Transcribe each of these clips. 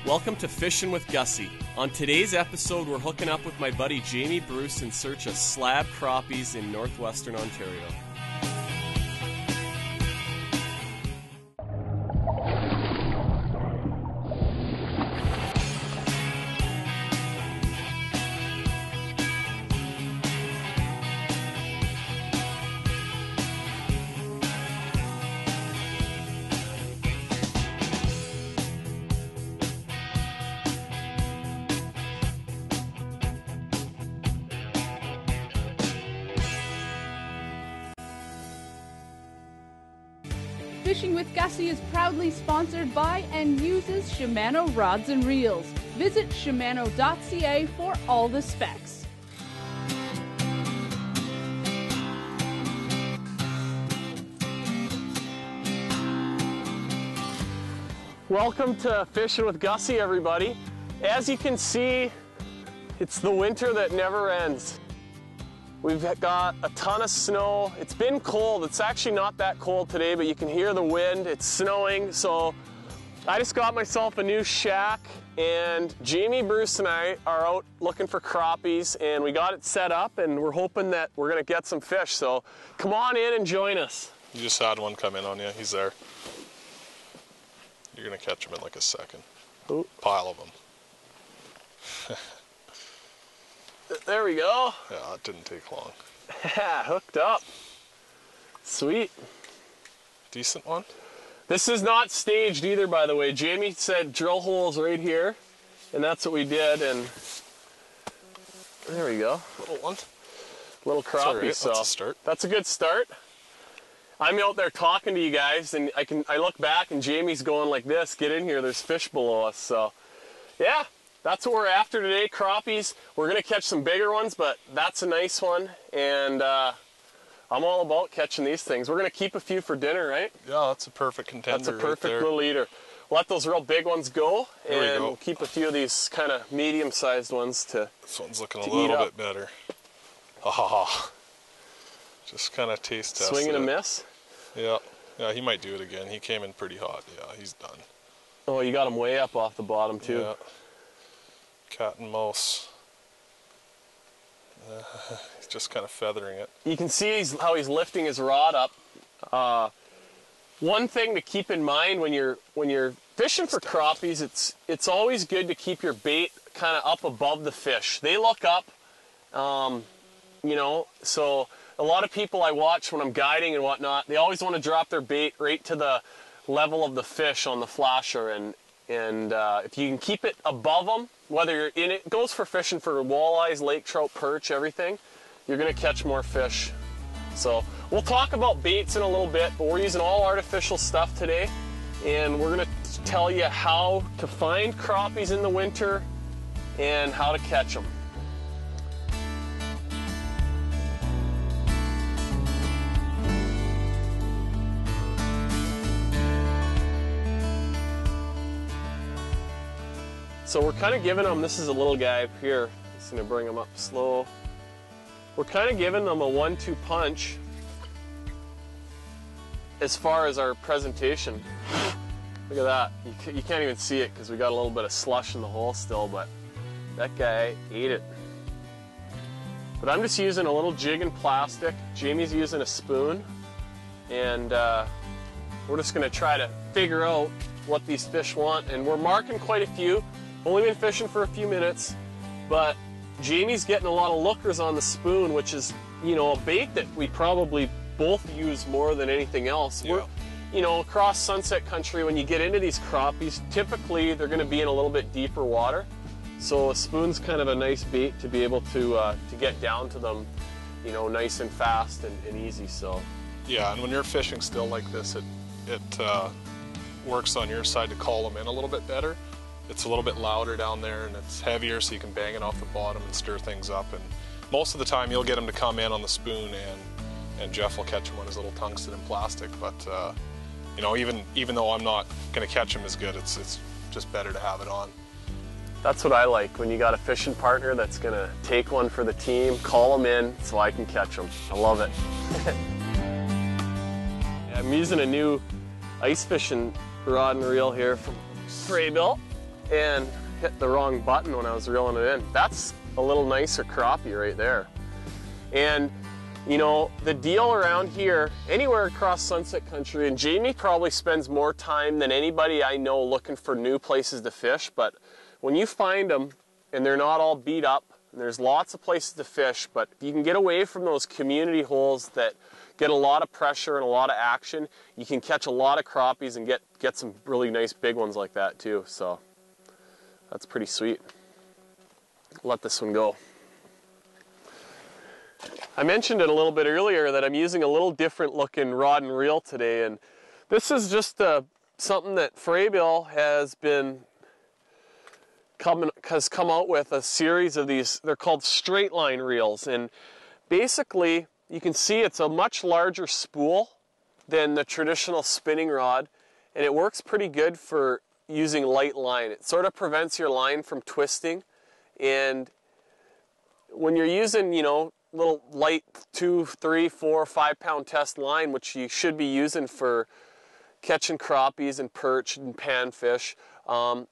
Welcome to Fishing with Gussy. On today's episode, we're hooking up with my buddy Jamie Bruce in search of slab crappies in northwestern Ontario. Fishing with Gussy is proudly sponsored by and uses Shimano rods and reels. Visit Shimano.ca for all the specs. Welcome to Fishing with Gussy, everybody. As you can see, it's the winter that never ends. We've got a ton of snow. It's been cold. It's actually not that cold today, but you can hear the wind. It's snowing, so I just got myself a new shack, and Jamie Bruce and I are out looking for crappies, and we got it set up, and we're hoping that we're gonna get some fish, so come on in and join us. You just had one come in on you. He's there. You're gonna catch him in like a second. Ooh. Pile of them. There we go. Yeah, it didn't take long. Hooked up. Sweet. Decent one? This is not staged either, by the way. Jamie said drill holes right here, and that's what we did, and there we go. Little one. Little crappie, right. so that's a start. That's a good start. I'm out there talking to you guys, and I look back and Jamie's going like this, get in here, there's fish below us, so yeah. That's what we're after today, crappies. We're gonna catch some bigger ones, but that's a nice one, and I'm all about catching these things. We're gonna keep a few for dinner, right? Yeah, that's a perfect contender. That's a perfect right there. little eater. Let those real big ones go, There we and go. we'll keep a few of these kind of medium-sized ones to. This one's looking a to little eat bit better. Ha ha ha. Just kind of taste test. Swing and a miss? Yeah. Yeah, he might do it again. He came in pretty hot. Yeah, he's done. Oh, you got him way up off the bottom too. Yeah. Cat and mouse. He's just kind of feathering it. You can see how he's lifting his rod up. One thing to keep in mind when you're fishing for crappies, it's always good to keep your bait kind of up above the fish. They look up, you know. So a lot of people I watch when I'm guiding and whatnot, they always want to drop their bait right to the level of the fish on the flasher, and if you can keep it above them, whether you're in it, goes for fishing for walleyes, lake trout, perch, everything, you're gonna catch more fish. So we'll talk about baits in a little bit, but we're using all artificial stuff today, and we're gonna tell you how to find crappies in the winter and how to catch them. So we're kind of giving them, this is a little guy up here, just gonna bring him up slow. We're kind of giving them a 1-2 punch as far as our presentation. Look at that, you can't even see it because we got a little bit of slush in the hole still, but that guy ate it. But I'm just using a little jig and plastic. Jamie's using a spoon, and we're just gonna try to figure out what these fish want, and we're marking quite a few. Only been fishing for a few minutes, but Jamie's getting a lot of lookers on the spoon, which is, you know, a bait that we probably both use more than anything else. Yeah. We're, you know, across Sunset Country, when you get into these crappies, typically they're going to be in a little bit deeper water. So a spoon's kind of a nice bait to be able to get down to them, you know, nice and fast and easy. So Yeah, and when you're fishing still like this, it works on your side to call them in a little bit better. It's a little bit louder down there, and it's heavier, so you can bang it off the bottom and stir things up. And most of the time, you'll get them to come in on the spoon, and Jeff will catch them on his little tungsten and plastic. But you know, even though I'm not going to catch them as good, it's just better to have it on. That's what I like, when you got a fishing partner that's going to take one for the team, call them in so I can catch them. I love it. I'm using a new ice fishing rod and reel here from Spraybill. and hit the wrong button when I was reeling it in. That's a little nicer crappie right there. And you know, the deal around here, anywhere across Sunset Country, and Jamie probably spends more time than anybody I know looking for new places to fish, but when you find them and they're not all beat up, and there's lots of places to fish, but if you can get away from those community holes that get a lot of pressure and a lot of action, you can catch a lot of crappies and get some really nice big ones like that too. So that's pretty sweet. Let this one go. I mentioned it a little bit earlier that I'm using a little different looking rod and reel today, and this is just something that Freybill has come out with a series of these. They're called straight line reels, and basically you can see it's a much larger spool than the traditional spinning rod, and it works pretty good for using light line. It sort of prevents your line from twisting, and when you're using, you know, little light 2, 3, 4, 5 pound test line, which you should be using for catching crappies and perch and panfish,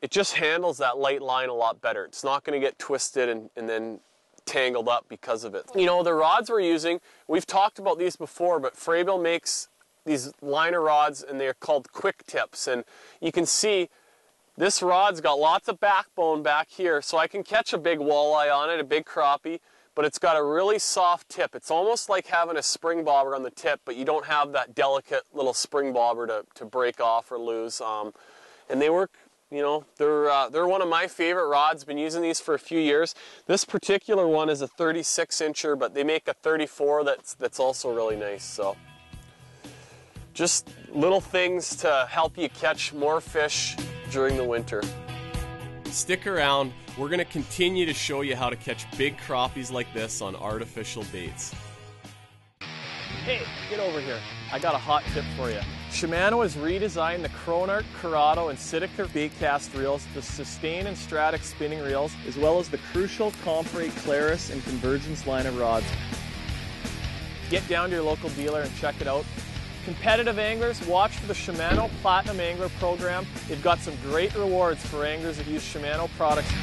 it just handles that light line a lot better. It's not going to get twisted and then tangled up because of it. You know, the rods we're using, we've talked about these before, but Freybill makes these liner rods and they're called quick tips, and you can see this rod's got lots of backbone back here, so I can catch a big walleye on it, a big crappie, but it's got a really soft tip. It's almost like having a spring bobber on the tip, but you don't have that delicate little spring bobber to break off or lose. And they work, you know, they're one of my favorite rods. Been using these for a few years. This particular one is a 36 incher, but they make a 34 that's also really nice. So just little things to help you catch more fish during the winter. Stick around. We're going to continue to show you how to catch big crappies like this on artificial baits. Hey, get over here. I got a hot tip for you. Shimano has redesigned the Cronarch, Corrado, and Sitka baitcast reels, the Sustain and Stratic spinning reels, as well as the crucial Compre, Claris, and Convergence line of rods. Get down to your local dealer and check it out. Competitive anglers, watch for the Shimano Platinum Angler program. They've got some great rewards for anglers that use Shimano products.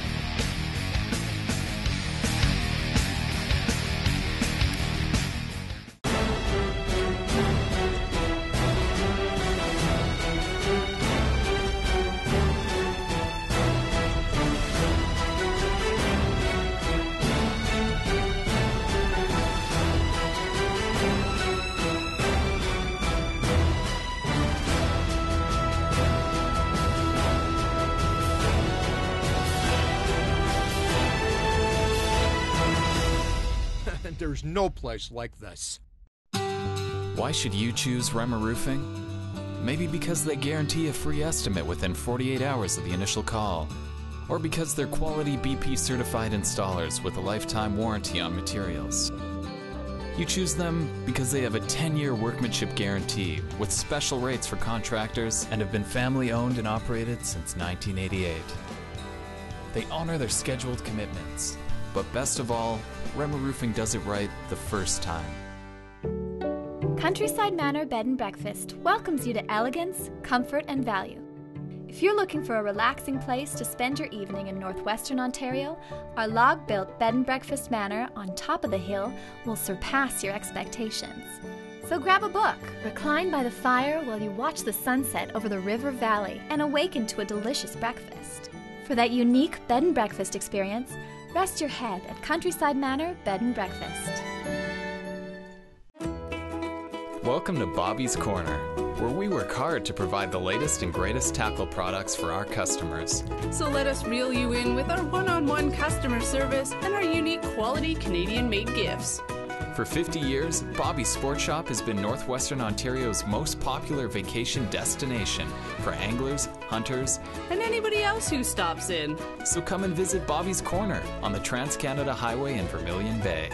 There's no place like this. Why should you choose Rema Roofing? Maybe because they guarantee a free estimate within 48 hours of the initial call. Or because they're quality BP certified installers with a lifetime warranty on materials. You choose them because they have a 10-year workmanship guarantee with special rates for contractors and have been family owned and operated since 1988. They honor their scheduled commitments. But best of all, Rema Roofing does it right the first time. Countryside Manor Bed and Breakfast welcomes you to elegance, comfort, and value. If you're looking for a relaxing place to spend your evening in northwestern Ontario, our log-built bed and breakfast manor on top of the hill will surpass your expectations. So grab a book, recline by the fire while you watch the sunset over the river valley, and awaken to a delicious breakfast. For that unique bed and breakfast experience, rest your head at Countryside Manor Bed and Breakfast. Welcome to Bobby's Corner, where we work hard to provide the latest and greatest tackle products for our customers. So let us reel you in with our one-on-one customer service and our unique quality Canadian-made gifts. For 50 years, Bobby's Sport Shop has been Northwestern Ontario's most popular vacation destination for anglers, hunters, And anybody else who stops in. so come and visit Bobby's Corner on the Trans-Canada Highway in Vermilion Bay.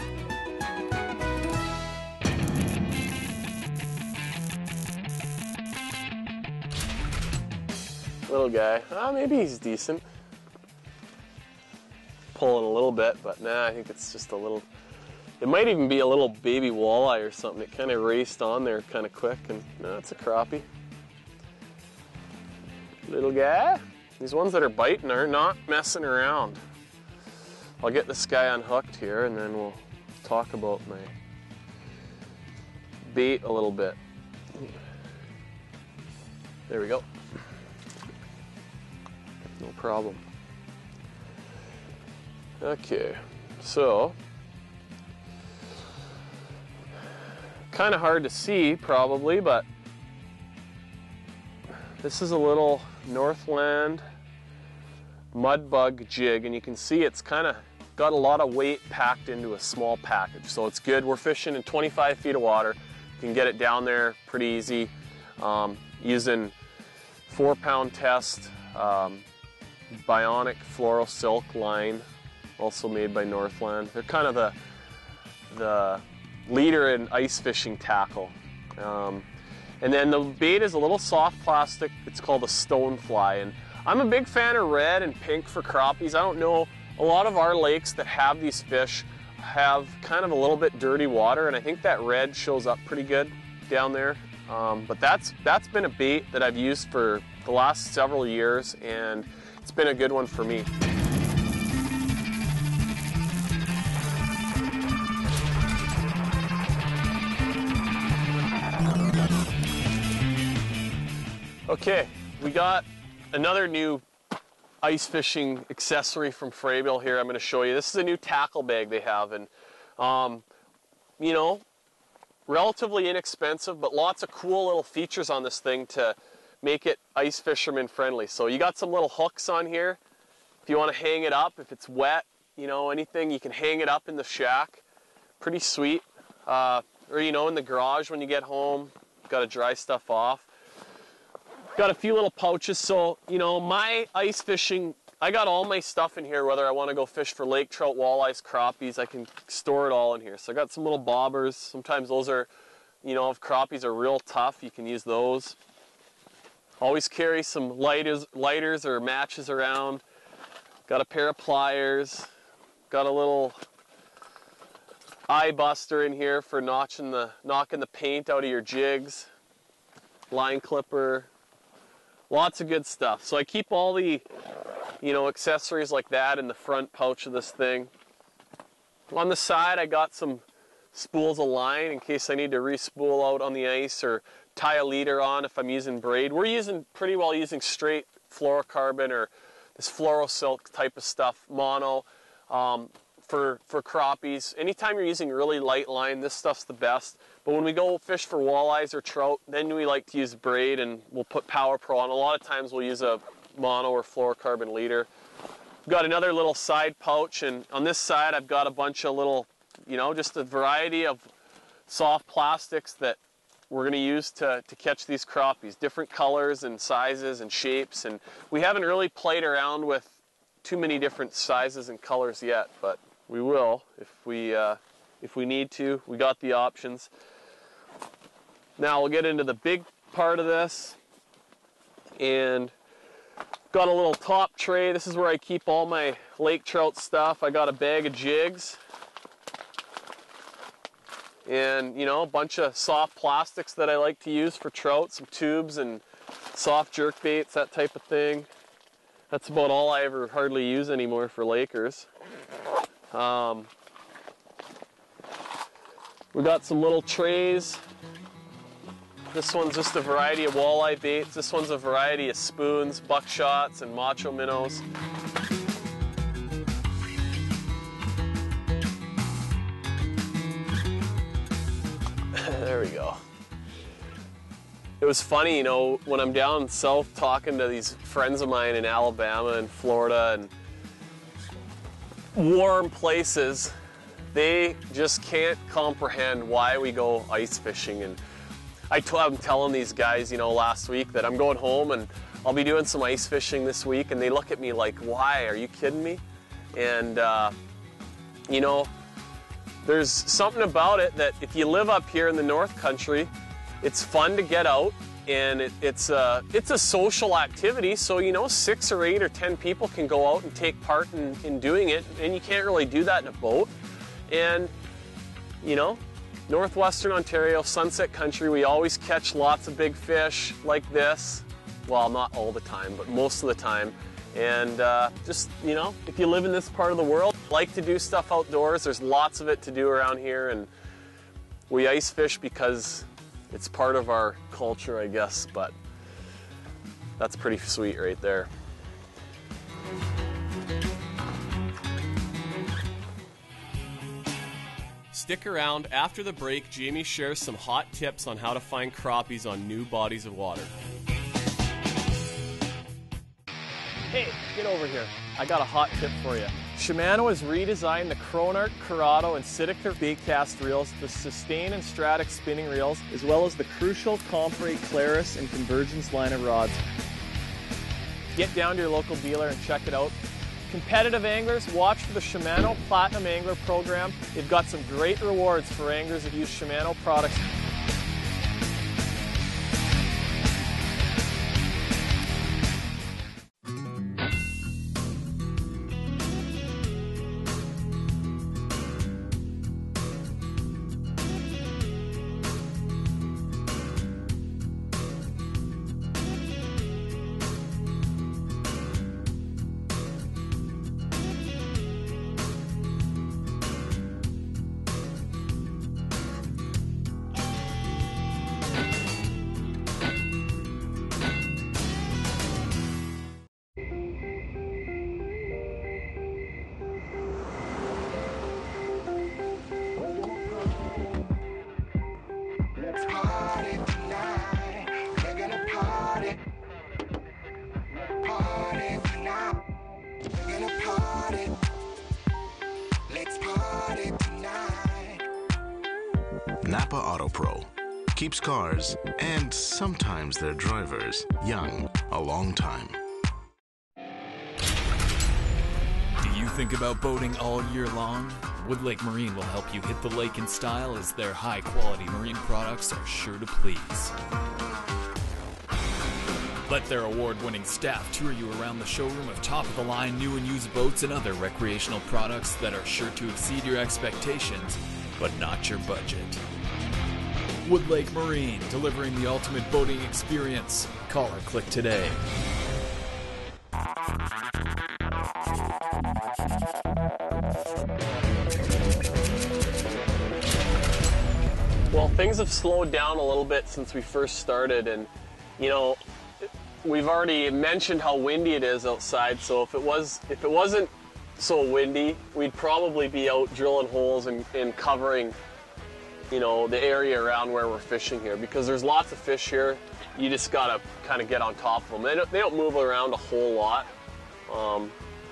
Little guy. Maybe he's decent. Pulling a little bit, but nah, I think it's just a little... It might even be a little baby walleye or something. It kind of raced on there kind of quick, and no, it's a crappie. Little guy. These ones that are biting are not messing around. I'll get this guy unhooked here and then we'll talk about my bait a little bit. There we go. No problem. Okay, so kind of hard to see probably, but this is a little Northland mud bug jig, and you can see it's kind of got a lot of weight packed into a small package, so it's good. We're fishing in 25 feet of water. You can get it down there pretty easy using 4-pound test bionic floral silk line, also made by Northland. They're kind of the leader in ice fishing tackle. And then the bait is a little soft plastic. It's called a stonefly, and I'm a big fan of red and pink for crappies. I don't know, a lot of our lakes that have these fish have kind of a little bit dirty water, and I think that red shows up pretty good down there. But that's been a bait that I've used for the last several years, and it's been a good one for me. Okay, we got another new ice fishing accessory from Frabill here I'm going to show you. This is a new tackle bag they have, and you know, relatively inexpensive, but lots of cool little features on this thing to make it ice fisherman friendly. So you got some little hooks on here. If you want to hang it up, if it's wet, you know, anything, you can hang it up in the shack. Pretty sweet. Or, you know, in the garage when you get home, got to dry stuff off. Got a few little pouches, so, you know, my ice fishing, I got all my stuff in here, whether I want to go fish for lake trout, walleyes, crappies, I can store it all in here. So I got some little bobbers. Sometimes those are, you know, if crappies are real tough, you can use those. Always carry some lighters or matches around. Got a pair of pliers. Got a little eye buster in here for knocking the paint out of your jigs. Line clipper. Lots of good stuff. So I keep all the, you know, accessories like that in the front pouch of this thing. On the side, I got some spools of line in case I need to re-spool out on the ice or tie a leader on if I'm using braid. We're pretty well using straight fluorocarbon or this floral silk type of stuff, mono, for crappies. Anytime you're using really light line, this stuff's the best. But when we go fish for walleyes or trout, then we like to use braid, and we'll put Power Pro on. A lot of times we'll use a mono or fluorocarbon leader. We've got another little side pouch, and on this side I've got a bunch of little, you know, just a variety of soft plastics that we're going to use to catch these crappies. Different colors and sizes and shapes, and we haven't really played around with too many different sizes and colors yet, but we will if we need to. We got the options. Now we'll get into the big part of this, and got a little top tray. This is where I keep all my lake trout stuff. I got a bag of jigs and, you know, a bunch of soft plastics that I like to use for trout, some tubes and soft jerk baits, that type of thing. That's about all I ever hardly use anymore for lakers. We got some little trays. This one's just a variety of walleye baits. This one's a variety of spoons, buckshots, and macho minnows. There we go. It was funny, you know, when I'm down south talking to these friends of mine in Alabama and Florida and warm places, they just can't comprehend why we go ice fishing. And I'm telling these guys, you know, last week that I'm going home and I'll be doing some ice fishing this week, and they look at me like, why? Are you kidding me? And, you know, there's something about it that if you live up here in the North Country, it's fun to get out, and it's a social activity, so, you know, 6 or 8 or 10 people can go out and take part in doing it, and you can't really do that in a boat. And, you know, Northwestern Ontario, Sunset Country, we always catch lots of big fish like this. Well, not all the time, but most of the time. And just, you know, if you live in this part of the world, like to do stuff outdoors, there's lots of it to do around here, and we ice fish because it's part of our culture, I guess, but that's pretty sweet right there. Stick around. After the break, Jamie shares some hot tips on how to find crappies on new bodies of water. Hey, get over here. I got a hot tip for you. Shimano has redesigned the Cronarch, Curado, and Sidecar baitcast reels, the Sustain and Stratic spinning reels, as well as the crucial Compre, Claris, and Convergence line of rods. Get down to your local dealer and check it out. Competitive anglers, watch for the Shimano Platinum Angler Program. They've got some great rewards for anglers that use Shimano products. Napa Auto Pro keeps cars and sometimes their drivers young a long time. Do you think about boating all year long? Wood Lake Marine will help you hit the lake in style, as their high-quality marine products are sure to please. Let their award-winning staff tour you around the showroom of top-of-the-line new and used boats and other recreational products that are sure to exceed your expectations, but not your budget. Wood Lake Marine, delivering the ultimate boating experience. Call or click today. Well, things have slowed down a little bit since we first started, and you know, we've already mentioned how windy it is outside, so if it wasn't so windy, we'd probably be out drilling holes and covering, you know, the area around where we're fishing here, because there's lots of fish here. You just gotta kind of get on top of them. They don't move around a whole lot.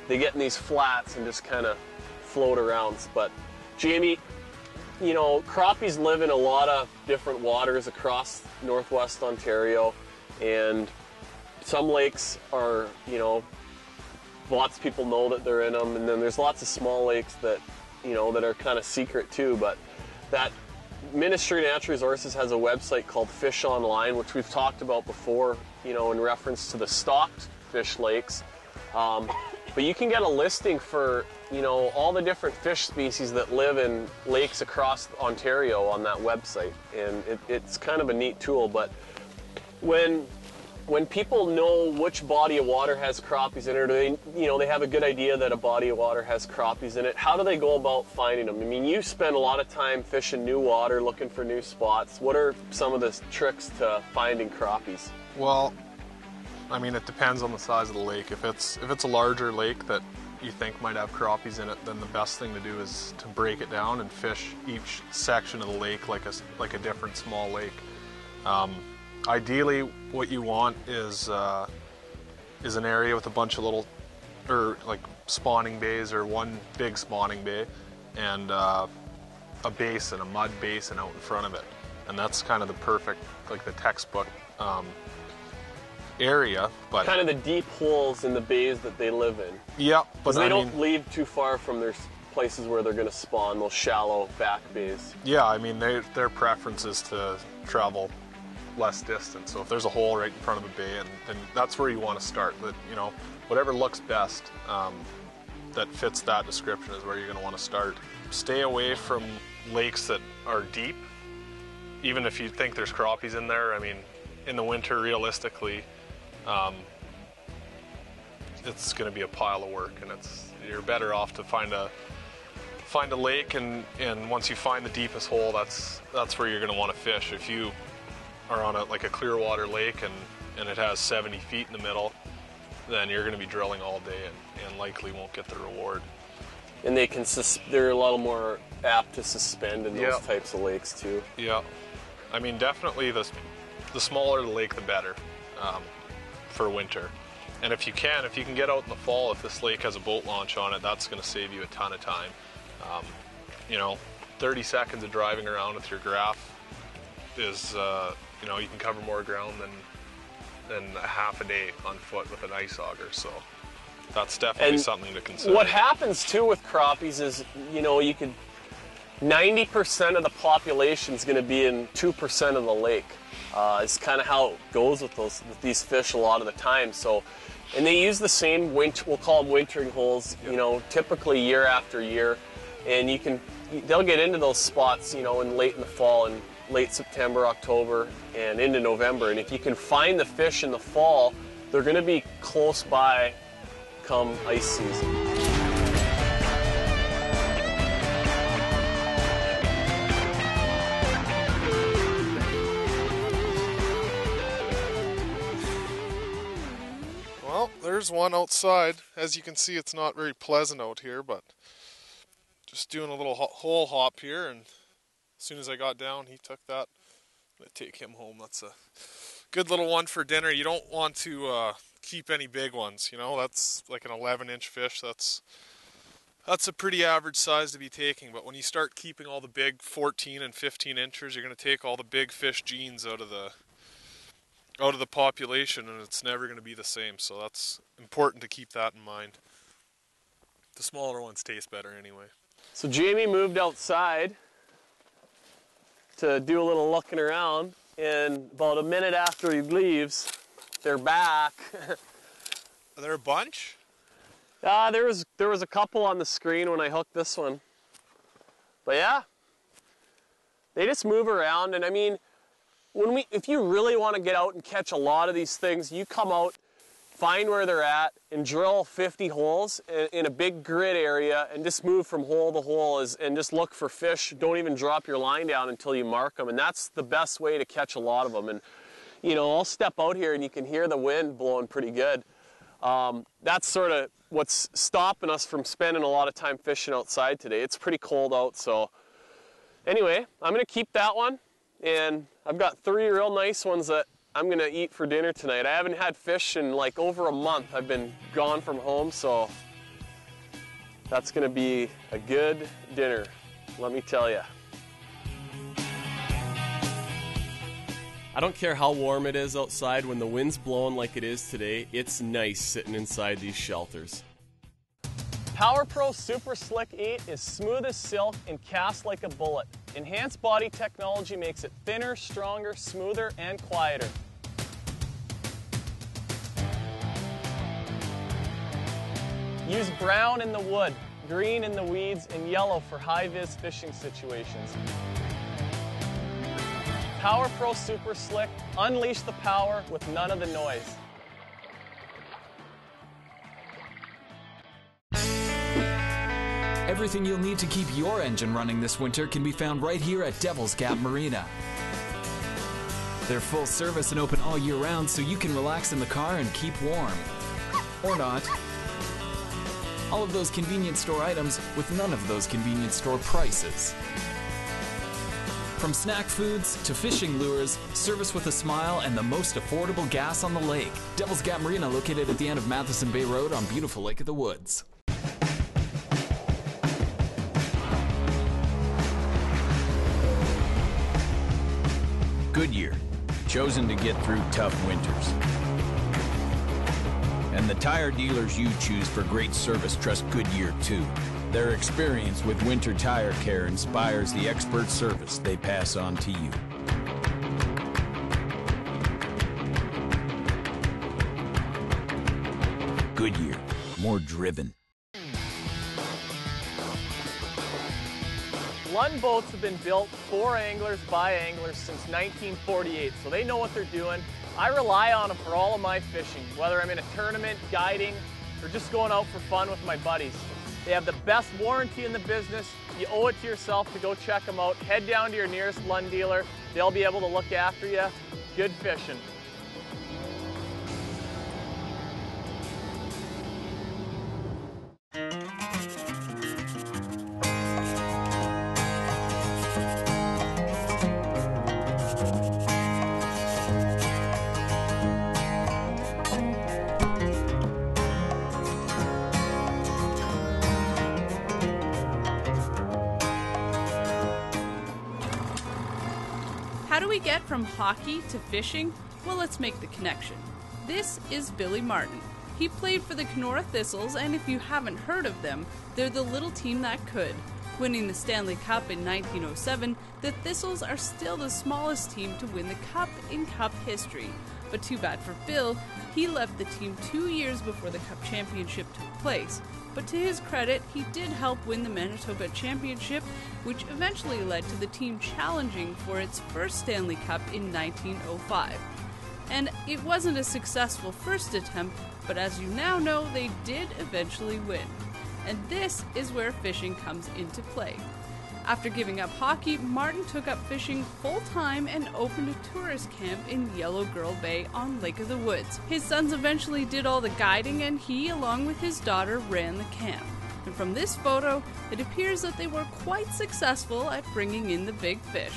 They get in these flats and just kind of float around. But Jamie, you know, crappies live in a lot of different waters across northwest Ontario, and some lakes are, you know, lots of people know that they're in them, and then there's lots of small lakes that, you know, that are kind of secret too. But that Ministry of Natural Resources has a website called Fish Online, which we've talked about before, you know, in reference to the stocked fish lakes. But you can get a listing for, you know, all the different fish species that live in lakes across Ontario on that website, and it's kind of a neat tool. But when people know which body of water has crappies in it, or they have a good idea that a body of water has crappies in it, how do they go about finding them? I mean, you spend a lot of time fishing new water, looking for new spots. What are some of the tricks to finding crappies? Well, I mean, it depends on the size of the lake. If it's a larger lake that you think might have crappies in it, then the best thing to do is to break it down and fish each section of the lake like a different small lake. Ideally, what you want is an area with a bunch of little, or like spawning bays, or one big spawning bay, and a basin, a mud basin out in front of it, and that's kind of the perfect, like the textbook area. But kind of the deep holes in the bays that they live in. Yeah, but they don't leave too far from their places where they're going to spawn, those shallow back bays. Yeah, I mean, their preference is to travel less distance. So if there's a hole right in front of a bay, and that's where you want to start. But you know, whatever looks best that fits that description is where you're going to want to start. Stay away from lakes that are deep, even if you think there's crappies in there. I mean, in the winter, realistically, it's going to be a pile of work, and you're better off to find a lake, and once you find the deepest hole, that's where you're going to want to fish. If you are on like a clear water lake and it has 70 feet in the middle, then you're going to be drilling all day and likely won't get the reward. And they're a little more apt to suspend in those types of lakes too. Yeah, I mean, definitely the smaller the lake, the better for winter. And if you can get out in the fall, if this lake has a boat launch on it, that's going to save you a ton of time. 30 seconds of driving around with your graph is, you can cover more ground than a half a day on foot with an ice auger. So that's definitely something to consider. What happens too with crappies is, 90% of the population is going to be in 2% of the lake. It's kind of how it goes with these fish a lot of the time. So, and they use the same we'll call them wintering holes, typically year after year. And they'll get into those spots, late in the fall and late September, October, and into November. And if you can find the fish in the fall, they're going to be close by come ice season. Well, there's one outside. As you can see, it's not very pleasant out here, but just doing a little hole hop here, and as soon as I got down, he took that. I'm going to take him home. That's a good little one for dinner. You don't want to keep any big ones, that's like an 11-inch fish. That's a pretty average size to be taking, but when you start keeping all the big 14 and 15 inchers, you're going to take all the big fish genes out of the population, and it's never going to be the same. So that's important to keep that in mind. The smaller ones taste better anyway. So Jamie moved outside to do a little looking around, and about a minute after he leaves, they're back. Are there a bunch? There was a couple on the screen when I hooked this one. But yeah, they just move around, and I mean, if you really want to get out and catch a lot of these things, you come out, find where they're at, and drill 50 holes in a big grid area, and just move from hole to hole and just look for fish. Don't even drop your line down until you mark them, and that's the best way to catch a lot of them. And I'll step out here and you can hear the wind blowing pretty good. That's sort of what's stopping us from spending a lot of time fishing outside today. It's pretty cold out, so anyway, I'm going to keep that one, and I've got 3 real nice ones that I'm going to eat for dinner tonight. I haven't had fish in like over a month. I've been gone from home, so that's going to be a good dinner, let me tell you. I don't care how warm it is outside, when the wind's blowing like it is today, it's nice sitting inside these shelters. Power Pro Super Slick 8 is smooth as silk and casts like a bullet. Enhanced body technology makes it thinner, stronger, smoother, and quieter. Use brown in the wood, green in the weeds, and yellow for high-vis fishing situations. Power Pro Super Slick, unleash the power with none of the noise. Everything you'll need to keep your engine running this winter can be found right here at Devil's Gap Marina. They're full service and open all year round, so you can relax in the car and keep warm. Or not. All of those convenience store items with none of those convenience store prices. From snack foods to fishing lures, service with a smile, and the most affordable gas on the lake. Devil's Gap Marina, located at the end of Matheson Bay Road on beautiful Lake of the Woods. Goodyear, chosen to get through tough winters. And the tire dealers you choose for great service trust Goodyear too. Their experience with winter tire care inspires the expert service they pass on to you. Goodyear, more driven. Lund boats have been built for anglers by anglers since 1948, so they know what they're doing. I rely on them for all of my fishing, whether I'm in a tournament, guiding, or just going out for fun with my buddies. They have the best warranty in the business. You owe it to yourself to go check them out. Head down to your nearest Lund dealer. They'll be able to look after you. Good fishing. How do we get from hockey to fishing? Well, let's make the connection. This is Billy Martin. He played for the Kenora Thistles, and if you haven't heard of them, they're the little team that could. Winning the Stanley Cup in 1907, the Thistles are still the smallest team to win the Cup in Cup history. But too bad for Bill, he left the team 2 years before the Cup Championship took place. But to his credit, he did help win the Manitoba Championship, which eventually led to the team challenging for its first Stanley Cup in 1905. And it wasn't a successful first attempt, but as you now know, they did eventually win. And this is where fishing comes into play. After giving up hockey, Martin took up fishing full-time and opened a tourist camp in Yellow Girl Bay on Lake of the Woods. His sons eventually did all the guiding, and he, along with his daughter, ran the camp. And from this photo, it appears that they were quite successful at bringing in the big fish.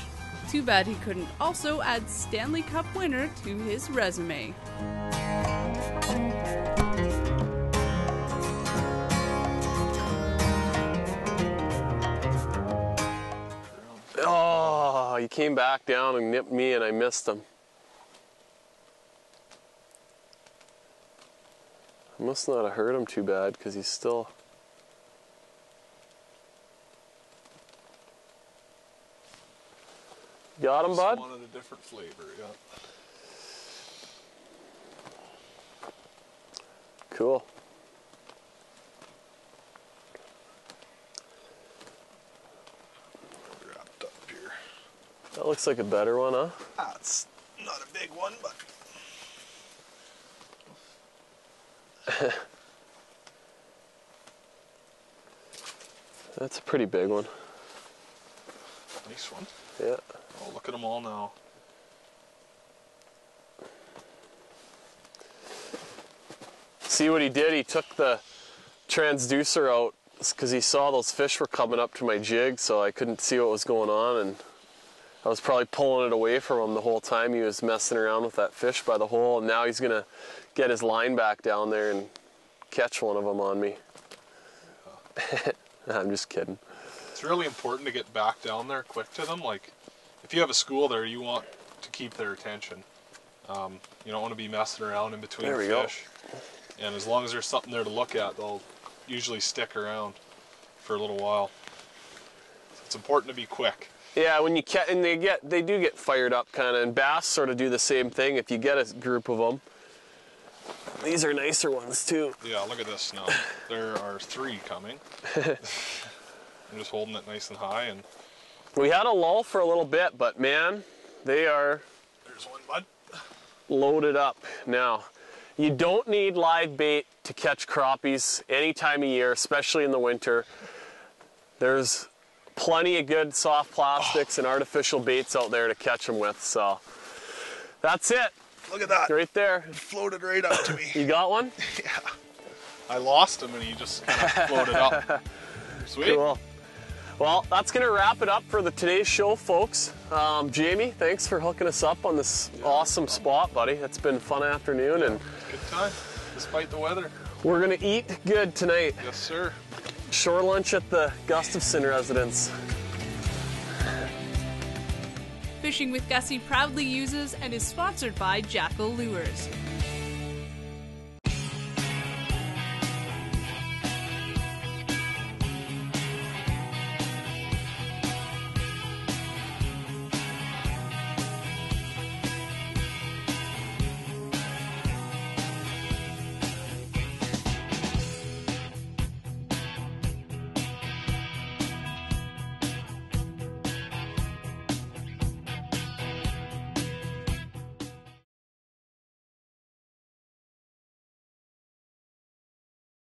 Too bad he couldn't also add Stanley Cup winner to his resume. Oh, he came back down and nipped me and I missed him. I must not have hurt him too bad because he's still... Got him, bud? Just wanted a different flavor, yeah. Cool. Wrapped up here. That looks like a better one, huh? That's not a big one, but... That's a pretty big one. Nice one. Yeah. Oh, look at them all now. See what he did? He took the transducer out because he saw those fish were coming up to my jig, so I couldn't see what was going on, and I was probably pulling it away from him the whole time he was messing around with that fish by the hole, and now he's gonna get his line back down there and catch one of them on me. I'm just kidding. It's really important to get back down there quick to them. Like, if you have a school there, you want to keep their attention. You don't want to be messing around in between fish. And as long as there's something there to look at, they'll usually stick around for a little while. So it's important to be quick. Yeah, when you catch, and they do get fired up kind of, and bass sort of do the same thing if you get a group of them. These are nicer ones too. Yeah, look at this now. There are 3 coming. I'm just holding it nice and high, and we had a lull for a little bit, but man, they are there's one, bud. Loaded up now. You don't need live bait to catch crappies any time of year, especially in the winter. There's plenty of good soft plastics and artificial baits out there to catch them with, so that's it. Look at that. Right there. It floated right up to me. You got one? Yeah. I lost him and he just kind of floated up. Sweet. Cool. Well, that's going to wrap it up for today's show, folks. Jamie, thanks for hooking us up on this awesome spot, buddy. It's been a fun afternoon. And good time, despite the weather. We're going to eat good tonight. Yes, sir. Shore lunch at the Gustafson residence. Fishing with Gussy proudly uses and is sponsored by Jackal Lures.